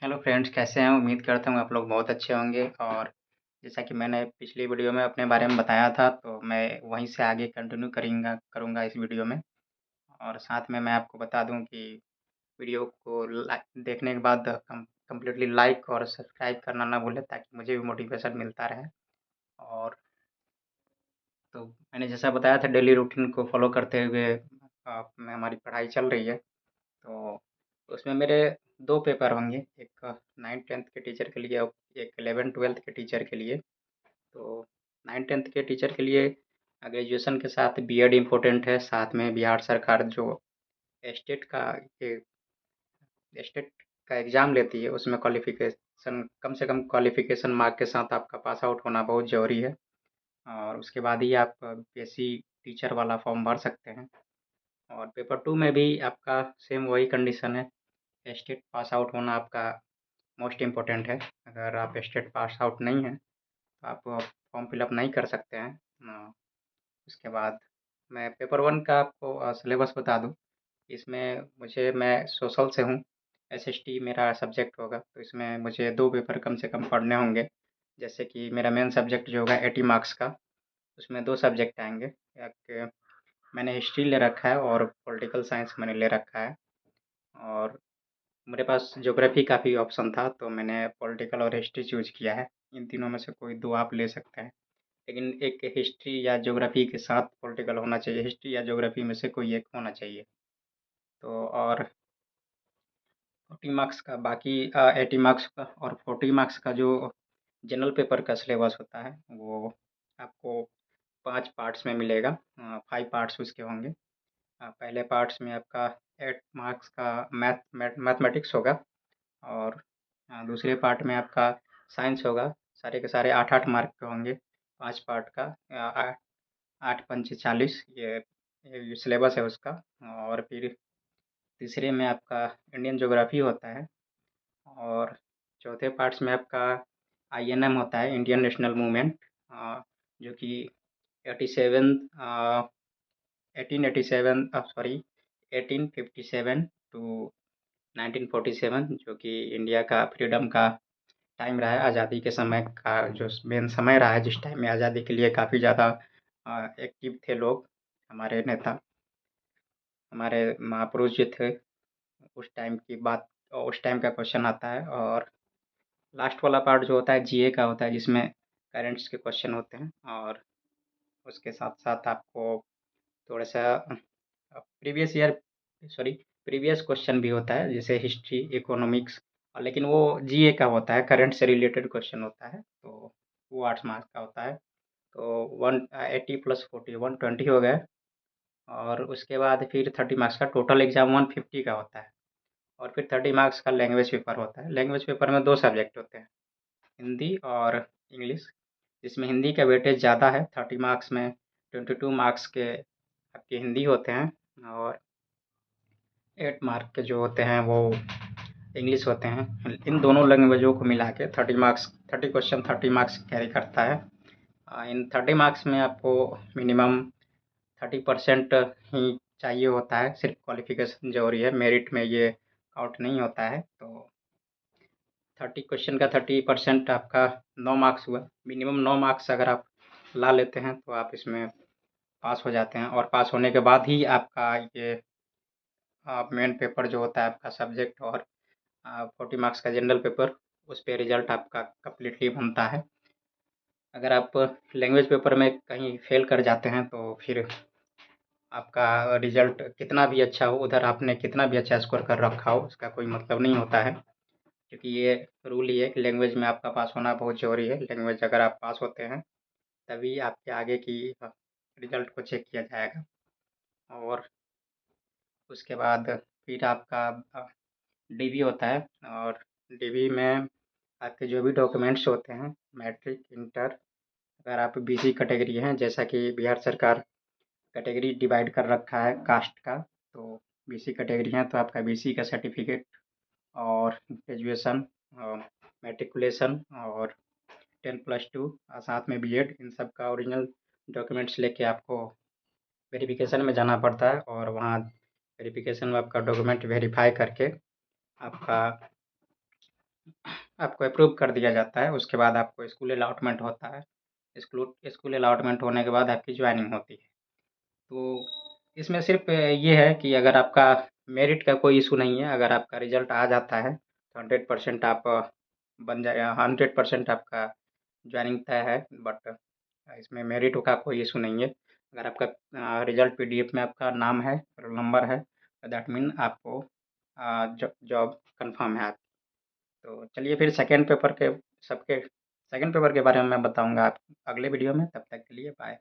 Hello friends, कैसे हैं? उम्मीद करता हूँ आप लोग बहुत अच्छे होंगे। और जैसा कि मैंने पिछली वीडियो में अपने बारे में बताया था, तो मैं वहीं से आगे कंटिन्यू करूँगा इस वीडियो में। और साथ में मैं आपको बता दूँ कि वीडियो को देखने के बाद कंप्लीटली लाइक और सब्सक्राइब करना ना भूलें, ताकि मुझे भी मोटिवेशन मिलता रहे। और तो मैंने जैसा बताया था, डेली रूटीन को फॉलो करते हुए में हमारी पढ़ाई चल रही है। तो उसमें मेरे 2 पेपर होंगे, एक 9th-10th के टीचर के लिए और एक 11th-12th के टीचर के लिए। तो 9th-10th के टीचर के लिए ग्रेजुएशन के साथ बीएड इम्पोर्टेंट है, साथ में बिहार सरकार जो स्टेट का ये स्टेट का एग्ज़ाम लेती है, उसमें क्वालिफ़िकेशन कम से कम क्वालिफ़िकेशन मार्क के साथ आपका पास आउट होना बहुत ज़रूरी है। और उसके बाद ही आप बीएससी टीचर वाला फॉर्म भर सकते हैं। और पेपर 2 में भी आपका सेम वही कंडीशन है, स्टेट पास आउट होना आपका मोस्ट इम्पोर्टेंट है। अगर आप स्टेट पास आउट नहीं हैं, तो आप फॉर्म फिलअप नहीं कर सकते हैं। उसके बाद मैं पेपर 1 का आपको सिलेबस बता दूँ। इसमें मैं सोशल से हूँ, एसएसटी मेरा सब्जेक्ट होगा, तो इसमें मुझे 2 पेपर कम से कम पढ़ने होंगे। जैसे कि मेरा मेन सब्जेक्ट जो होगा 80 मार्क्स का, उसमें 2 सब्जेक्ट आएँगे। एक मैंने हिस्ट्री ले रखा है और पॉलिटिकल साइंस मैंने ले रखा है। और मेरे पास ज्योग्राफ़ी का भी ऑप्शन था, तो मैंने पॉलिटिकल और हिस्ट्री चूज़ किया है। इन तीनों में से कोई 2 आप ले सकते हैं। लेकिन एक हिस्ट्री या ज्योग्राफ़ी के साथ पॉलिटिकल होना चाहिए, हिस्ट्री या ज्योग्राफ़ी में से कोई एक होना चाहिए। तो और 40 मार्क्स का 80 मार्क्स का और 40 मार्क्स का जो जनरल पेपर का सिलेबस होता है, वो आपको 5 पार्ट्स में मिलेगा। 5 पार्ट्स उसके होंगे। पहले पार्ट्स में आपका 8 मार्क्स का मैथमेटिक्स होगा। और दूसरे पार्ट में आपका साइंस होगा। सारे के सारे 8-8 मार्क के होंगे, 5 पार्ट का। 8 पंचे 40, ये सिलेबस है उसका। और फिर तीसरे में आपका इंडियन ज्योग्राफी होता है। और चौथे पार्ट्स में आपका आईएनएम होता है, इंडियन नेशनल मूवमेंट, जो कि 87 1887 सॉरी 1857 टू 1947, जो कि इंडिया का फ्रीडम का टाइम रहा है, आज़ादी के समय का जो मेन समय रहा है, जिस टाइम में आज़ादी के लिए काफ़ी ज़्यादा एक्टिव थे लोग, हमारे नेता, हमारे महापुरुष जो थे। उस टाइम की बात, उस टाइम का क्वेश्चन आता है। और लास्ट वाला पार्ट जो होता है जीए का होता है, जिसमें करेंट्स के क्वेश्चन होते हैं। और उसके साथ-साथ आपको थोड़ा-सा previous year sorry previous question भी होता है, जैसे हिस्ट्री, इकोनॉमिक्स। लेकिन वो जीए का होता है, करंट से रिलेटेड क्वेश्चन होता है, तो वो 8 मार्क्स का होता है। तो 180 प्लस 40 120 हो गए। और उसके बाद फिर 30 मार्क्स का टोटल एग्ज़ाम 150 का होता है। और फिर 30 मार्क्स का लैंग्वेज पेपर होता है। लैंग्वेज पेपर में 2 सब्जेक्ट होते हैं, हिंदी और इंग्लिश। जिसमें हिंदी का वेटेज ज़्यादा है, 30 मार्क्स में 22 मार्क्स के आपके हिंदी होते हैं। और 8 मार्क के जो होते हैं वो इंग्लिश होते हैं। इन दोनों लैंग्वेजों को मिला के 30 क्वेश्चन 30 मार्क्स कैरी करता है। इन 30 मार्क्स में आपको मिनिमम 30% ही चाहिए होता है, सिर्फ क्वालिफिकेशन ज़रूरी है, मेरिट में ये काउंट नहीं होता है। तो 30 क्वेश्चन का 30% आपका 9 मार्क्स हुआ। मिनिमम 9 मार्क्स अगर आप ला लेते हैं, तो आप इसमें पास हो जाते हैं। और पास होने के बाद ही आपका ये मेन पेपर जो होता है आपका सब्जेक्ट और 40 मार्क्स का जनरल पेपर, उस पे रिजल्ट आपका कंप्लीटली बनता है। अगर आप लैंग्वेज पेपर में कहीं फेल कर जाते हैं, तो फिर आपका रिजल्ट कितना भी अच्छा हो, उधर आपने कितना भी अच्छा स्कोर कर रखा हो, उसका कोई मतलब नहीं होता है। क्योंकि ये रूल ही है कि लैंग्वेज में आपका पास होना बहुत ज़रूरी है। लैंग्वेज अगर आप पास होते हैं, तभी आपके आगे की रिजल्ट को चेक किया जाएगा। और उसके बाद फिर आपका डीवी होता है। और डीवी में आपके जो भी डॉक्यूमेंट्स होते हैं, मैट्रिक, इंटर, अगर आप बीसी कैटेगरी हैं, जैसा कि बिहार सरकार कैटेगरी डिवाइड कर रखा है कास्ट का, तो बीसी कैटेगरी हैं तो आपका बीसी का सर्टिफिकेट और ग्रेजुएशन और मैट्रिकुलेशन और 10+2 साथ में बीएड, इन सब का ओरिजिनल डॉक्यूमेंट्स लेके आपको वेरिफिकेशन में जाना पड़ता है। और वहाँ वेरिफिकेशन में आपका डॉक्यूमेंट वेरीफाई करके आपका आपको अप्रूव कर दिया जाता है, उसके बाद आपको स्कूल अलॉटमेंट होता है। स्कूल अलॉटमेंट होने के बाद आपकी जॉइनिंग होती है। तो इसमें सिर्फ़ ये है कि अगर आपका मेरिट का कोई इश्यू नहीं है, अगर आपका रिज़ल्ट आ जाता है, तो 100% आप बन जाए 100% आपका जॉइनिंग तय है। बट इसमें मेरिट का कोई इश्यू नहीं है। अगर आपका रिज़ल्ट पीडीएफ में आपका नाम है, रोल नंबर है, तो दैट मीन आपको जॉब कन्फर्म है आपकी। तो चलिए फिर सेकंड पेपर के बारे में मैं बताऊँगा आप अगले वीडियो में, तब तक के लिए बाय।